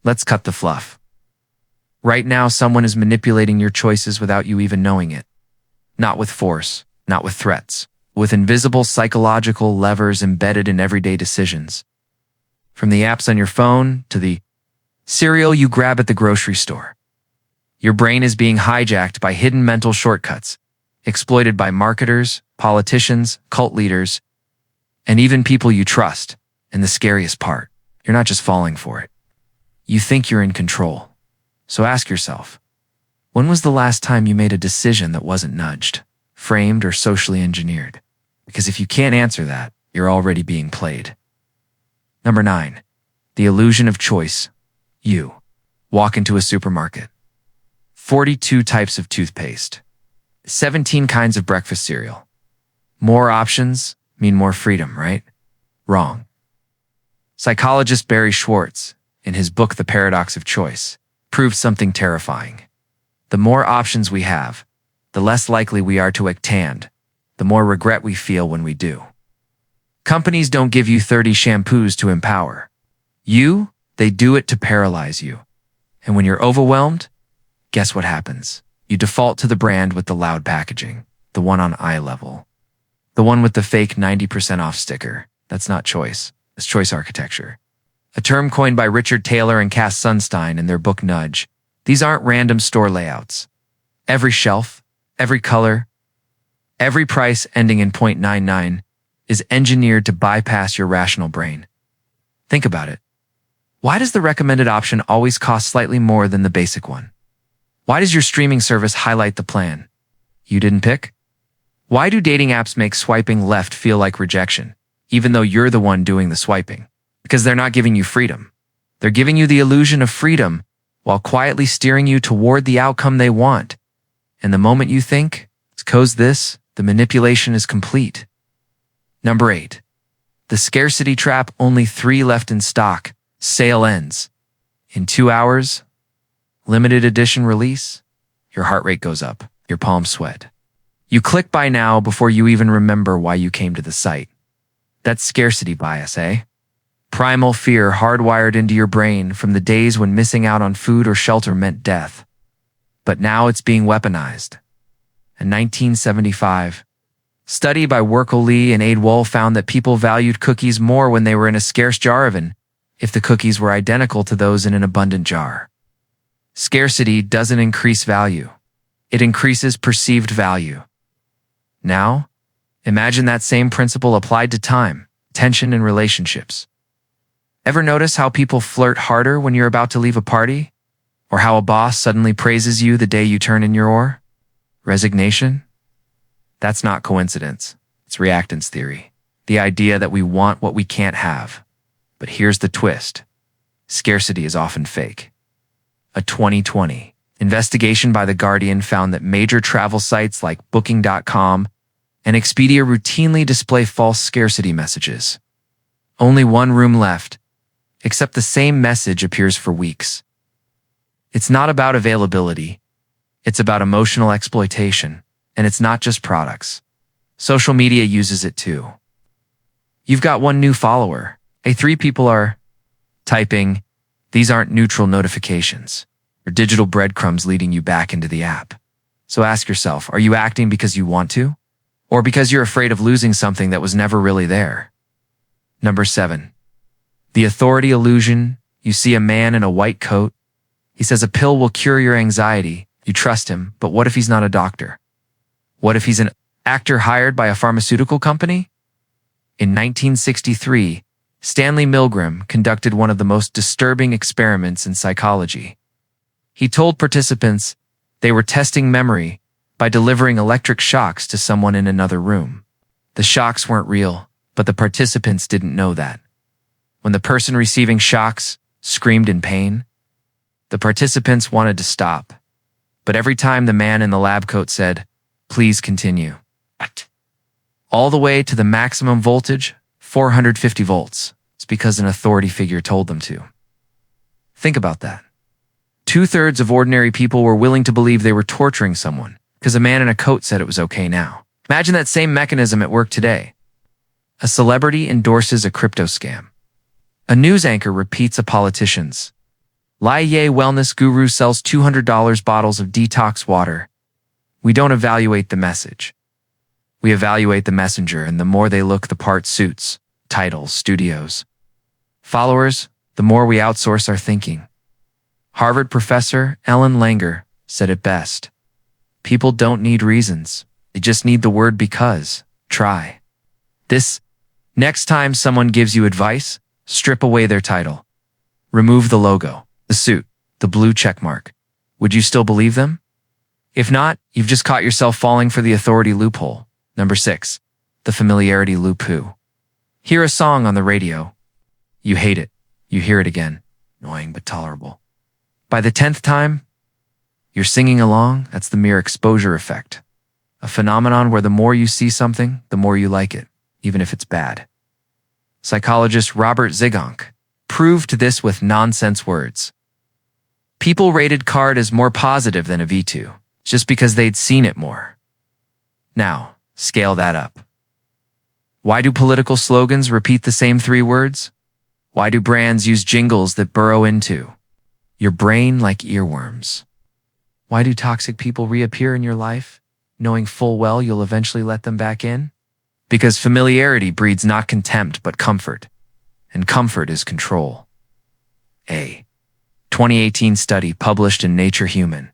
Let's cut the fluff. Right now, someone is manipulating your choices without you even knowing it. Not with force, not with threats, with invisible psychological levers embedded in everyday decisions. From the apps on your phone to the cereal you grab at the grocery store. Your brain is being hijacked by hidden mental shortcuts, exploited by marketers, politicians, cult leaders, and even people you trust. And the scariest part, you're not just falling for it. You think you're in control. So ask yourself, when was the last time you made a decision that wasn't nudged, framed, or socially engineered? Because if you can't answer that, you're already being played. Number 9, the illusion of choice. You walk into a supermarket. 42 types of toothpaste. 17 kinds of breakfast cereal. More options mean more freedom, right? Wrong. Psychologist Barry Schwartz, in his book The Paradox of Choice, proved something terrifying. The more options we have, the less likely we are to act, the more regret we feel when we do. Companies don't give you 30 shampoos to empower. They do it to paralyze you. And when you're overwhelmed, guess what happens? You default to the brand with the loud packaging, the one on eye level, the one with the fake 90% off sticker. That's not choice. It's choice architecture. A term coined by Richard Taylor and Cass Sunstein in their book Nudge. These aren't random store layouts. Every shelf, every color, every price ending in .99 is engineered to bypass your rational brain. Think about it. Why does the recommended option always cost slightly more than the basic one? Why does your streaming service highlight the plan you didn't pick? Why do dating apps make swiping left feel like rejection, even though you're the one doing the swiping? Because they're not giving you freedom. They're giving you the illusion of freedom while quietly steering you toward the outcome they want. And the moment you think, the manipulation is complete. Number 8, the scarcity trap. Only 3 left in stock. Sale ends in 2 hours. Limited edition release. Your heart rate goes up. Your palms sweat. You click buy now before you even remember why you came to the site. That's scarcity bias, eh? Primal fear hardwired into your brain from the days when missing out on food or shelter meant death. But now it's being weaponized. In 1975, study by Werkel Lee and Aid Wohl found that people valued cookies more when they were in a scarce jar than if the cookies were identical to those in an abundant jar. Scarcity doesn't increase value. It increases perceived value. Now, imagine that same principle applied to time, tension, and relationships. Ever notice how people flirt harder when you're about to leave a party? Or how a boss suddenly praises you the day you turn in your oar? Resignation? That's not coincidence. It's reactance theory. The idea that we want what we can't have. But here's the twist. Scarcity is often fake. A 2020 investigation by The Guardian found that major travel sites like Booking.com and Expedia routinely display false scarcity messages. Only one room left, except the same message appears for weeks. It's not about availability. It's about emotional exploitation. And it's not just products. Social media uses it too. You've got one new follower. 3 people are typing, "These aren't neutral notifications," or digital breadcrumbs leading you back into the app. So ask yourself, are you acting because you want to? Or because you're afraid of losing something that was never really there? Number 7, the authority illusion. You see a man in a white coat. He says a pill will cure your anxiety. You trust him, but what if he's not a doctor? What if he's an actor hired by a pharmaceutical company? In 1963, Stanley Milgram conducted one of the most disturbing experiments in psychology. He told participants they were testing memory by delivering electric shocks to someone in another room. The shocks weren't real, but the participants didn't know that. When the person receiving shocks screamed in pain, the participants wanted to stop. But every time the man in the lab coat said, "Please continue," all the way to the maximum voltage, 450 volts, it's because an authority figure told them to. Think about that. 2/3 of ordinary people were willing to believe they were torturing someone because a man in a coat said it was okay now. Imagine that same mechanism at work today. A celebrity endorses a crypto scam. A news anchor repeats a politician's Lai wellness guru sells $200 bottles of detox water. We don't evaluate the message. We evaluate the messenger, and the more they look the part, suits, titles, studios, followers, the more we outsource our thinking. Harvard professor Ellen Langer said it best. People don't need reasons. They just need the word because. Try this. Next time someone gives you advice, strip away their title. Remove the logo, the suit, the blue checkmark. Would you still believe them? If not, you've just caught yourself falling for the authority loophole. Number 6. The familiarity loophole. Hear a song on the radio. You hate it. You hear it again. Annoying but tolerable. By the 10th time, you're singing along. That's the mere exposure effect. A phenomenon where the more you see something, the more you like it, even if it's bad. Psychologist Robert Zigonk proved this with nonsense words. People rated Card as more positive than a V2, just because they'd seen it more. Now, scale that up. Why do political slogans repeat the same 3 words? Why do brands use jingles that burrow into your brain like earworms? Why do toxic people reappear in your life, knowing full well you'll eventually let them back in? Because familiarity breeds not contempt but comfort, and comfort is control. A 2018 study published in Nature Human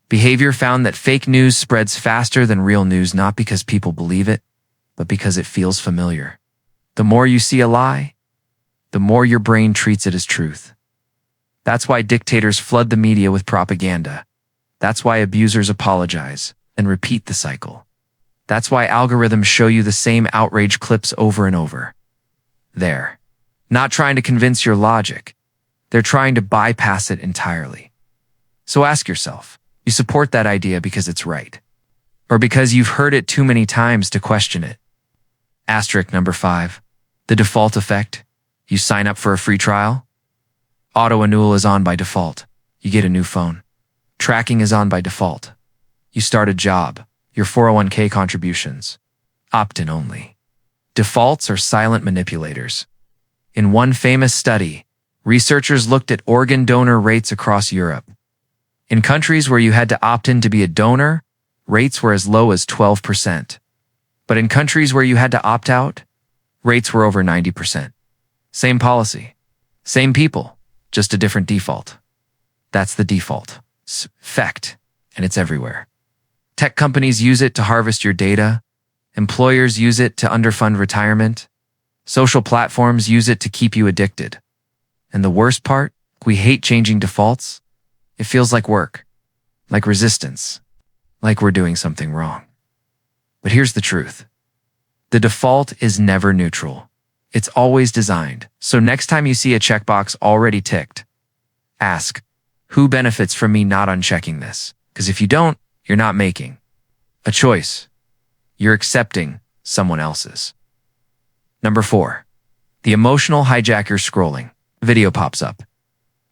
Behavior found that fake news spreads faster than real news, not because people believe it, but because it feels familiar. The more you see a lie, the more your brain treats it as truth. That's why dictators flood the media with propaganda. That's why abusers apologize and repeat the cycle. That's why algorithms show you the same outrage clips over and over. They're not trying to convince your logic. They're trying to bypass it entirely. So ask yourself, you support that idea because it's right, or because you've heard it too many times to question it? Asterisk number 5. The default effect. You sign up for a free trial. Auto-renewal is on by default. You get a new phone. Tracking is on by default. You start a job. Your 401k contributions. Opt-in only. Defaults are silent manipulators. In one famous study, researchers looked at organ donor rates across Europe. In countries where you had to opt in to be a donor, rates were as low as 12%. But in countries where you had to opt out, rates were over 90%. Same policy, same people, just a different default. That's the default effect, and it's everywhere. Tech companies use it to harvest your data. Employers use it to underfund retirement. Social platforms use it to keep you addicted. And the worst part, we hate changing defaults. It feels like work, like resistance, like we're doing something wrong. But here's the truth. The default is never neutral. It's always designed. So next time you see a checkbox already ticked, ask, who benefits from me not unchecking this? Because if you don't, you're not making a choice. You're accepting someone else's. Number 4. The emotional hijacker scrolling. Video pops up.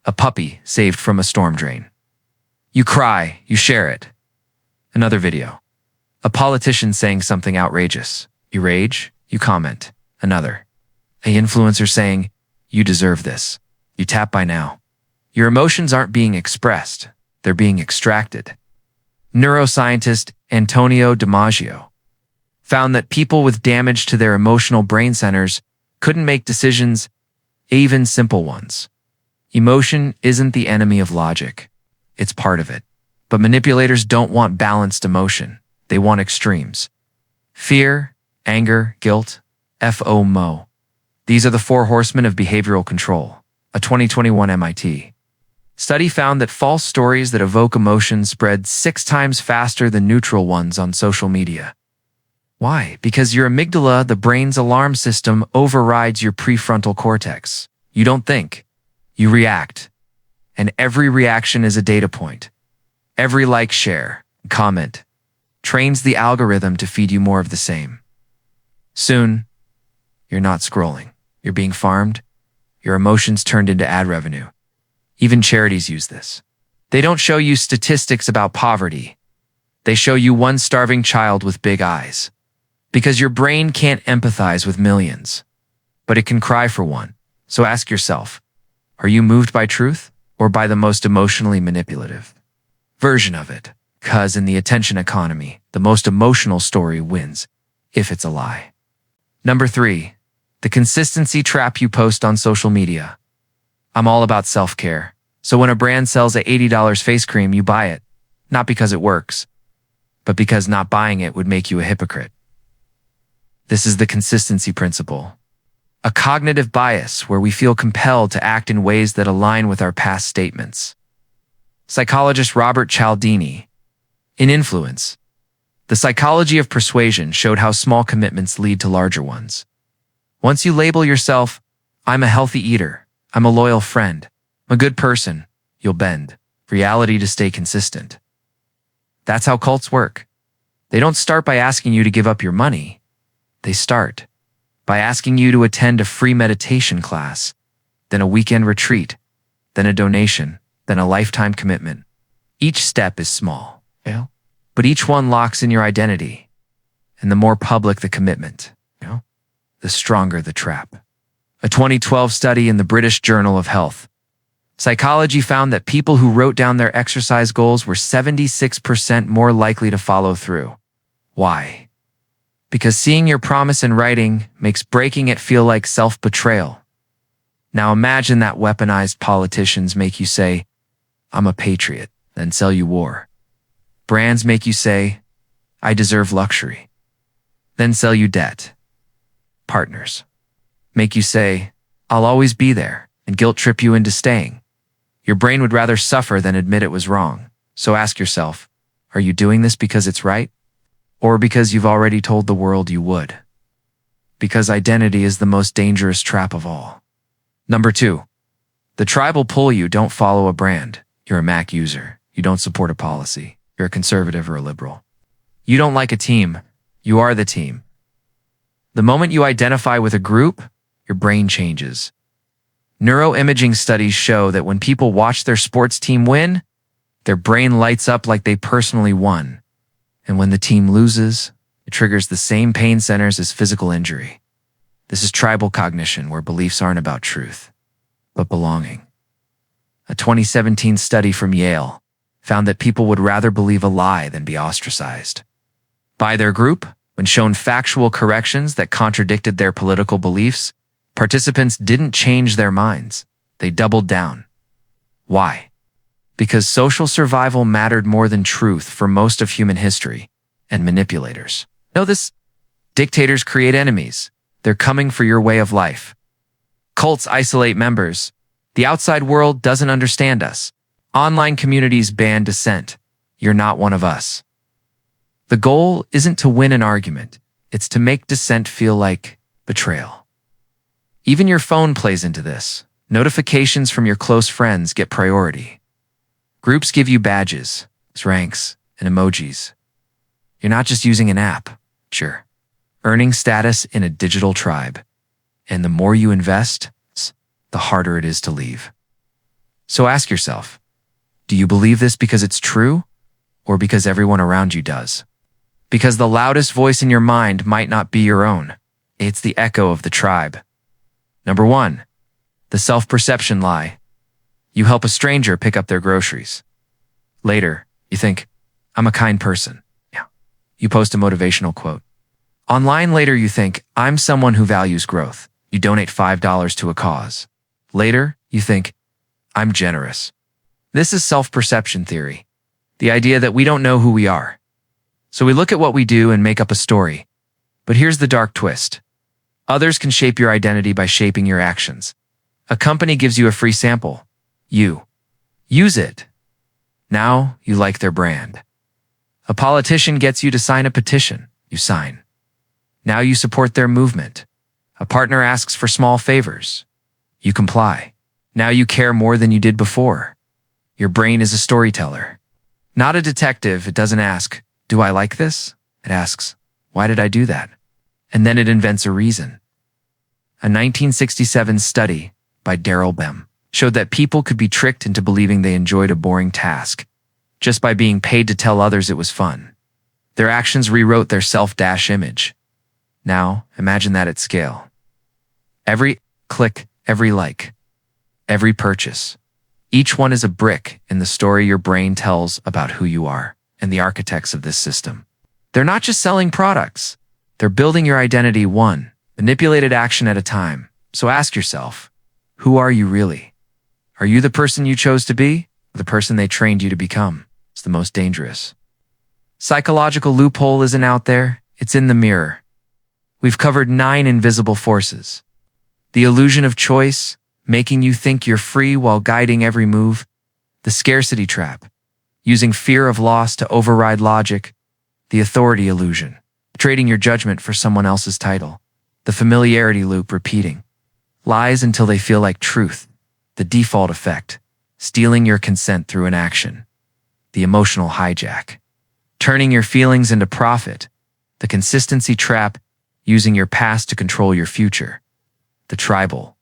A puppy saved from a storm drain. You cry, you share it. Another video. A politician saying something outrageous. You rage, you comment. Another. An influencer saying, you deserve this. You tap by now. Your emotions aren't being expressed. They're being extracted. Neuroscientist Antonio Damasio found that people with damage to their emotional brain centers couldn't make decisions, even simple ones. Emotion isn't the enemy of logic. It's part of it. But manipulators don't want balanced emotion. They want extremes. Fear, anger, guilt, FOMO. These are the 4 horsemen of behavioral control. A 2021 MIT study found that false stories that evoke emotion spread 6 times faster than neutral ones on social media. Why? Because your amygdala, the brain's alarm system, overrides your prefrontal cortex. You don't think. You react. And every reaction is a data point. Every like, share, comment trains the algorithm to feed you more of the same. Soon, you're not scrolling. You're being farmed. Your emotions turned into ad revenue. Even charities use this. They don't show you statistics about poverty. They show you one starving child with big eyes. Because your brain can't empathize with millions, but it can cry for one. So ask yourself, are you moved by truth or by the most emotionally manipulative version of it. Because in the attention economy, the most emotional story wins, if it's a lie. Number 3, the consistency trap you post on social media. I'm all about self-care. So when a brand sells a $80 face cream, you buy it, not because it works, but because not buying it would make you a hypocrite. This is the consistency principle. A cognitive bias where we feel compelled to act in ways that align with our past statements. Psychologist Robert Cialdini, in Influence, The Psychology of Persuasion, showed how small commitments lead to larger ones. Once you label yourself, I'm a healthy eater, I'm a loyal friend, I'm a good person, you'll bend reality to stay consistent. That's how cults work. They don't start by asking you to give up your money. They start by asking you to attend a free meditation class, then a weekend retreat, then a donation, then a lifetime commitment. Each step is small, but each one locks in your identity. And the more public the commitment, the stronger the trap. A 2012 study in the British Journal of Health Psychology found that people who wrote down their exercise goals were 76% more likely to follow through. Why? Because seeing your promise in writing makes breaking it feel like self-betrayal. Now imagine that weaponized politicians make you say, I'm a patriot, then sell you war. Brands make you say, I deserve luxury, then sell you debt. Partners make you say, I'll always be there, and guilt trip you into staying. Your brain would rather suffer than admit it was wrong. So ask yourself, are you doing this because it's right? Or because you've already told the world you would? Because identity is the most dangerous trap of all. Number 2, the tribe will pull you. Don't follow a brand. You're a Mac user. You don't support a policy. You're a conservative or a liberal. You don't like a team. You are the team. The moment you identify with a group, your brain changes. Neuroimaging studies show that when people watch their sports team win, their brain lights up like they personally won. And when the team loses, it triggers the same pain centers as physical injury. This is tribal cognition, where beliefs aren't about truth, but belonging. A 2017 study from Yale found that people would rather believe a lie than be ostracized by their group. When shown factual corrections that contradicted their political beliefs, participants didn't change their minds. They doubled down. Why? Because social survival mattered more than truth for most of human history, and manipulators know this. Dictators create enemies. They're coming for your way of life. Cults isolate members. The outside world doesn't understand us. Online communities ban dissent. You're not one of us. The goal isn't to win an argument. It's to make dissent feel like betrayal. Even your phone plays into this. Notifications from your close friends get priority. Groups give you badges, ranks, and emojis. You're not just using an app, sure. Earning status in a digital tribe. And the more you invest, the harder it is to leave. So ask yourself, do you believe this because it's true, or because everyone around you does? Because the loudest voice in your mind might not be your own. It's the echo of the tribe. Number 1, the self-perception lie. You help a stranger pick up their groceries. Later, you think, I'm a kind person. You post a motivational quote. Online later, you think, I'm someone who values growth. You donate $5 to a cause. Later, you think, I'm generous. This is self-perception theory. The idea that we don't know who we are. So we look at what we do and make up a story. But here's the dark twist. Others can shape your identity by shaping your actions. A company gives you a free sample. You use it. Now you like their brand. A politician gets you to sign a petition. You sign. Now you support their movement. A partner asks for small favors. You comply. Now you care more than you did before. Your brain is a storyteller. Not a detective. It doesn't ask, do I like this? It asks, why did I do that? And then it invents a reason. A 1967 study by Daryl Bem showed that people could be tricked into believing they enjoyed a boring task just by being paid to tell others it was fun. Their actions rewrote their self-image. Now, imagine that at scale. Every click, every like, every purchase, Each one is a brick in the story your brain tells about who you are and the architects of this system. They're not just selling products. They're building your identity one manipulated action at a time. So ask yourself, who are you really? Are you the person you chose to be, or the person they trained you to become? It's the most dangerous. Psychological loophole isn't out there. It's in the mirror. We've covered 9 invisible forces. The illusion of choice, making you think you're free while guiding every move. The scarcity trap, using fear of loss to override logic. The authority illusion, trading your judgment for someone else's title. The familiarity loop repeating. Lies until they feel like truth. The default effect, stealing your consent through inaction. The emotional hijack, turning your feelings into profit. The consistency trap, using your past to control your future. The tribal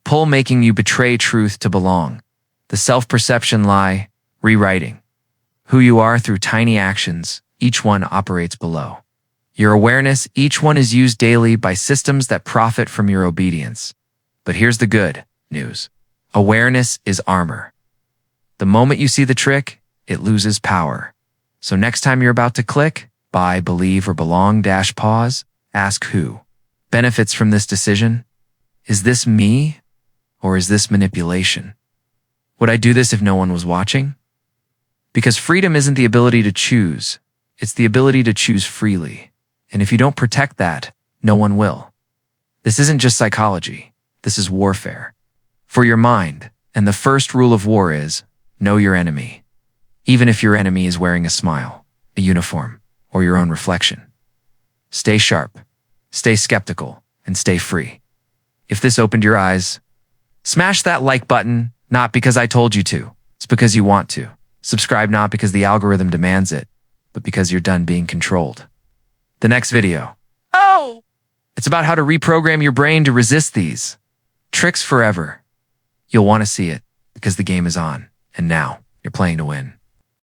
pull, making you betray truth to belong. The self-perception lie, rewriting who you are through tiny actions. Each one operates below your awareness. Each one is used daily by systems that profit from your obedience. But here's the good news. Awareness is armor. The moment you see the trick, it loses power. So next time you're about to click, buy, believe, or belong, pause, ask who benefits from this decision. Is this me, or is this manipulation? Would I do this if no one was watching? Because freedom isn't the ability to choose. It's the ability to choose freely. And if you don't protect that, no one will. This isn't just psychology. This is warfare. For your mind, and the first rule of war is, know your enemy. Even if your enemy is wearing a smile, a uniform, or your own reflection. Stay sharp, stay skeptical, and stay free. If this opened your eyes, smash that like button, not because I told you to. It's because you want to. Subscribe not because the algorithm demands it, but because you're done being controlled. The next video. It's about how to reprogram your brain to resist these tricks forever. You'll want to see it because the game is on, and now you're playing to win.